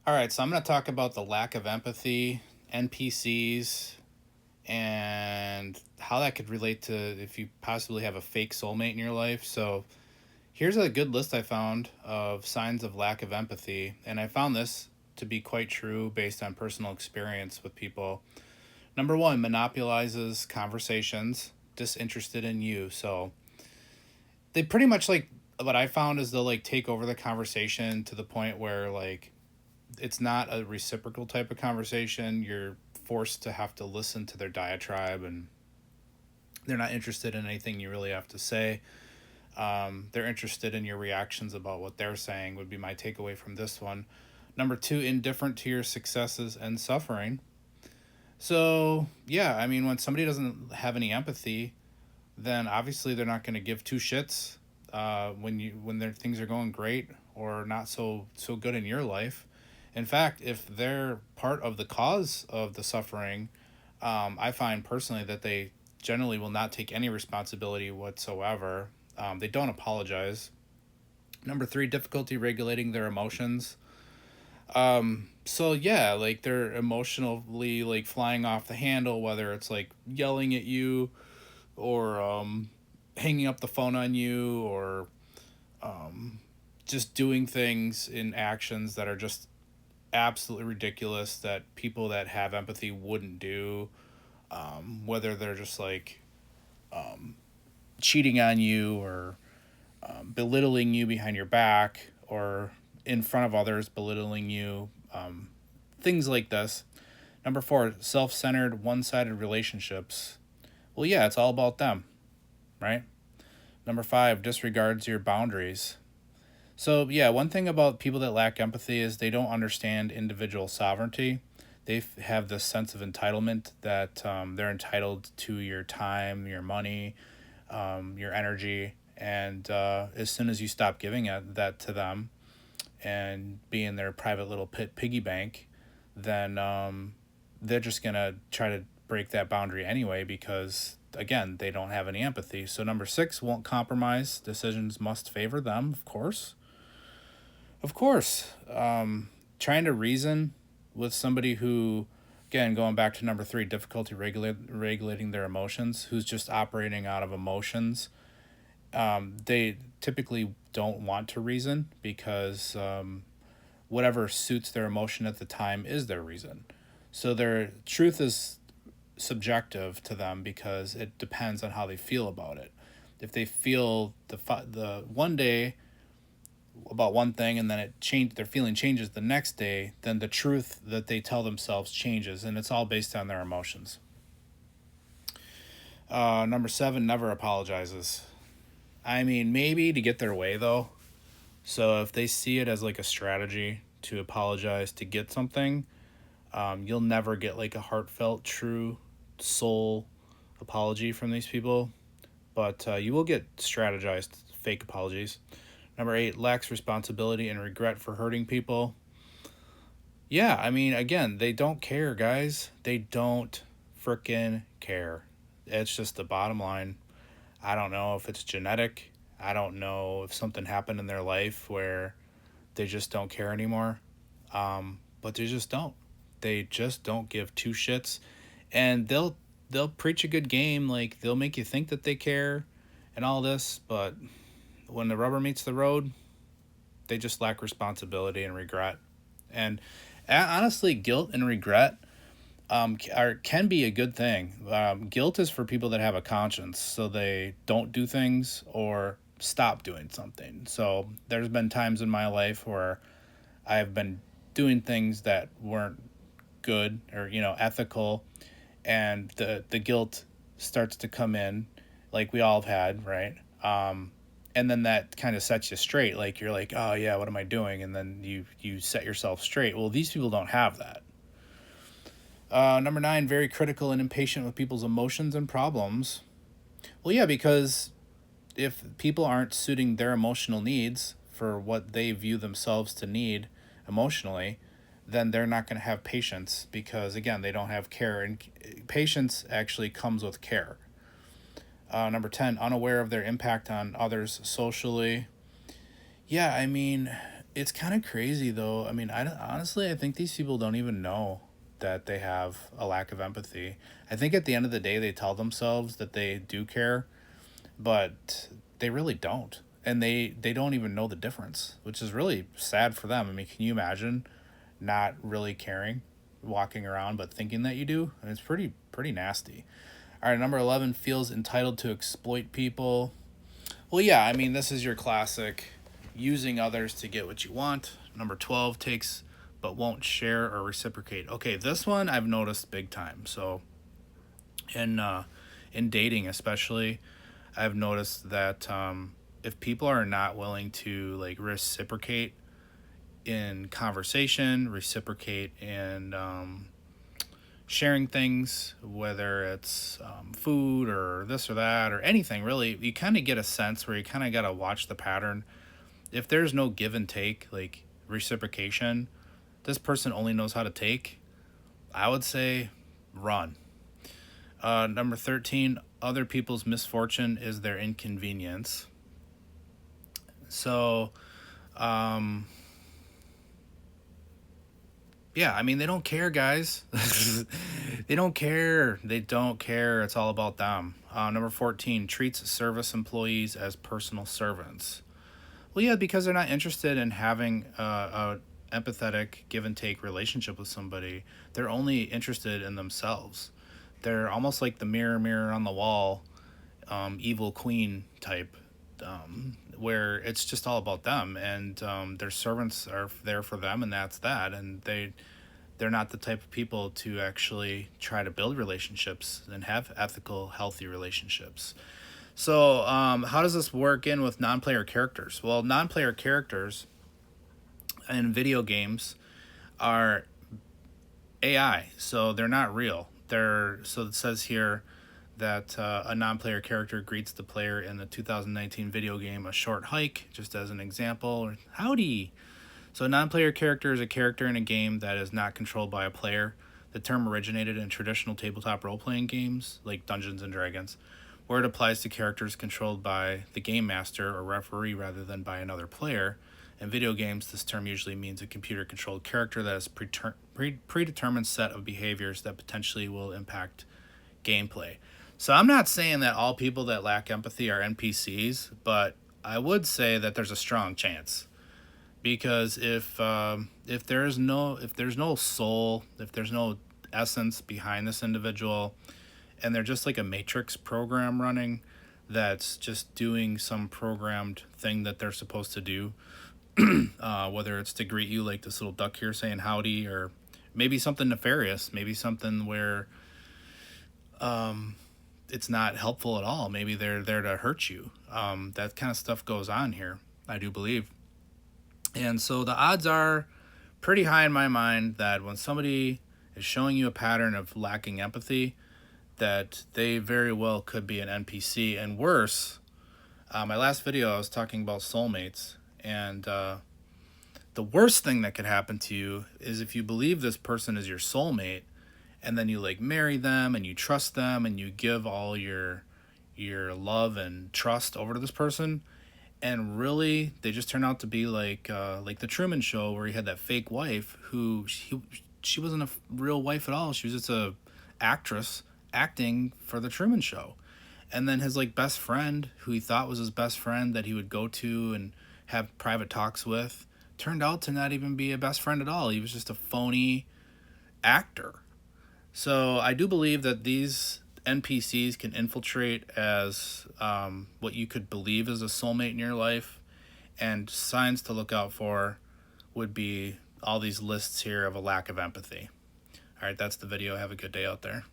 All right, so I'm going to talk about the lack of empathy, NPCs, and how that could relate to if you possibly have a fake soulmate in your life. So, here's a good list I found of signs of lack of empathy, and I found this to be quite true based on personal experience with people. Number one, monopolizes conversations, disinterested in you. So, they pretty much like what I found is they'll like take over the conversation to the point where like it's not a reciprocal type of conversation. You're forced to have to listen to their diatribe, and they're not interested in anything you really have to say. They're interested in your reactions about what they're saying, would be my takeaway from this one. Number two, indifferent to your successes and suffering. So, yeah, I mean, when somebody doesn't have any empathy, then obviously they're not going to give two shits when their things are going great or not so good in your life. In fact, if they're part of the cause of the suffering, I find personally that they generally will not take any responsibility whatsoever. They don't apologize. Number three, difficulty regulating their emotions. So yeah, like they're emotionally like flying off the handle, whether it's like yelling at you or hanging up the phone on you or just doing things in actions that are just absolutely ridiculous that people that have empathy wouldn't do. Whether they're just like cheating on you or belittling you behind your back or in front of others belittling you, things like this. Number four, self centered, one sided relationships. Well, yeah, it's all about them, right? Number five, disregards your boundaries. So, yeah, one thing about people that lack empathy is they don't understand individual sovereignty. They have this sense of entitlement that they're entitled to your time, your money, your energy. And as soon as you stop giving that to them and be in their private little piggy bank, then they're just going to try to break that boundary anyway because, again, they don't have any empathy. So, number six, won't compromise. Decisions must favor them, of course. Of course. Trying to reason with somebody who, again, going back to number three, difficulty regulating their emotions, who's just operating out of emotions. They typically don't want to reason because whatever suits their emotion at the time is their reason. So their truth is subjective to them because it depends on how they feel about it. If they feel the one day about one thing and then their feeling changes the next day, then the truth that they tell themselves changes, and it's all based on their emotions. Number seven, never apologizes. I mean, maybe to get their way though. So if they see it as like a strategy to apologize to get something, you'll never get like a heartfelt, true soul apology from these people, but you will get strategized fake apologies. Number eight, lacks responsibility and regret for hurting people. Yeah, I mean, again, they don't care, guys. They don't frickin' care. It's just the bottom line. I don't know if it's genetic. I don't know if something happened in their life where they just don't care anymore. But they just don't. They just don't give two shits, and they'll preach a good game, like they'll make you think that they care, and all this, but when the rubber meets the road, they just lack responsibility and regret. And honestly, guilt and regret can be a good thing. Guilt is for people that have a conscience, so they don't do things or stop doing something. So there's been times in my life where I've been doing things that weren't good or ethical, and the guilt starts to come in, like we all have had, right? And then that kind of sets you straight. Like you're like, oh yeah, what am I doing? And then you set yourself straight. Well, these people don't have that. Number nine, very critical and impatient with people's emotions and problems. Well, yeah, because if people aren't suiting their emotional needs for what they view themselves to need emotionally, then they're not going to have patience because, again, they don't have care. And patience actually comes with care. Number 10, unaware of their impact on others socially. Yeah, I mean, It's kind of crazy though. I mean, honestly, I think these people don't even know that they have a lack of empathy. I think at the end of the day, they tell themselves that they do care, but they really don't. And they don't even know the difference, which is really sad for them. I mean, can you imagine not really caring, walking around but thinking that you do? And it's pretty nasty. All right, number 11, feels entitled to exploit people. Well, yeah, I mean, this is your classic using others to get what you want. Number 12, takes but won't share or reciprocate. Okay, this one I've noticed big time. So in dating especially, I've noticed that if people are not willing to like reciprocate in conversation, reciprocate in sharing things, whether it's food or this or that or anything really, you kind of get a sense where you kind of got to watch the pattern. If there's no give and take, like reciprocation, this person only knows how to take, I would say run. Number 13, other people's misfortune is their inconvenience. So, um, yeah, I mean, they don't care, guys. They don't care. They don't care. It's all about them. Number 14, treats service employees as personal servants. Well, yeah, because they're not interested in having a empathetic give and take relationship with somebody. They're only interested in themselves. They're almost like the mirror, mirror on the wall, evil queen type, where it's just all about them, and their servants are there for them, and that's that. And they're not the type of people to actually try to build relationships and have ethical, healthy relationships. So, how does this work in with non-player characters? Well, non-player characters in video games are AI, so they're not real. So it says here that a non-player character greets the player in the 2019 video game A Short Hike, just as an example. Howdy. So a non-player character is a character in a game that is not controlled by a player. The term originated in traditional tabletop role-playing games like Dungeons and Dragons, where it applies to characters controlled by the game master or referee rather than by another player. In video games, this term usually means a computer-controlled character that has predetermined set of behaviors that potentially will impact gameplay. So I'm not saying that all people that lack empathy are NPCs, but I would say that there's a strong chance, because if there's no soul, if there's no essence behind this individual, and they're just like a matrix program running that's just doing some programmed thing that they're supposed to do, whether it's to greet you like this little duck here saying howdy, or maybe something nefarious, maybe something where it's not helpful at all. Maybe they're there to hurt you. That kind of stuff goes on here, I do believe. And so the odds are pretty high in my mind that when somebody is showing you a pattern of lacking empathy, that they very well could be an NPC. And worse, my last video I was talking about soulmates, and the worst thing that could happen to you is if you believe this person is your soulmate, and then you like marry them and you trust them and you give all your love and trust over to this person, and really they just turn out to be like the Truman Show, where he had that fake wife who she wasn't a real wife at all. She was just a actress acting for the Truman Show. And then his like best friend, who he thought was his best friend that he would go to and have private talks with, turned out to not even be a best friend at all. He was just a phony actor. So I do believe that these NPCs can infiltrate as what you could believe is a soulmate in your life, and signs to look out for would be all these lists here of a lack of empathy. All right, that's the video. Have a good day out there.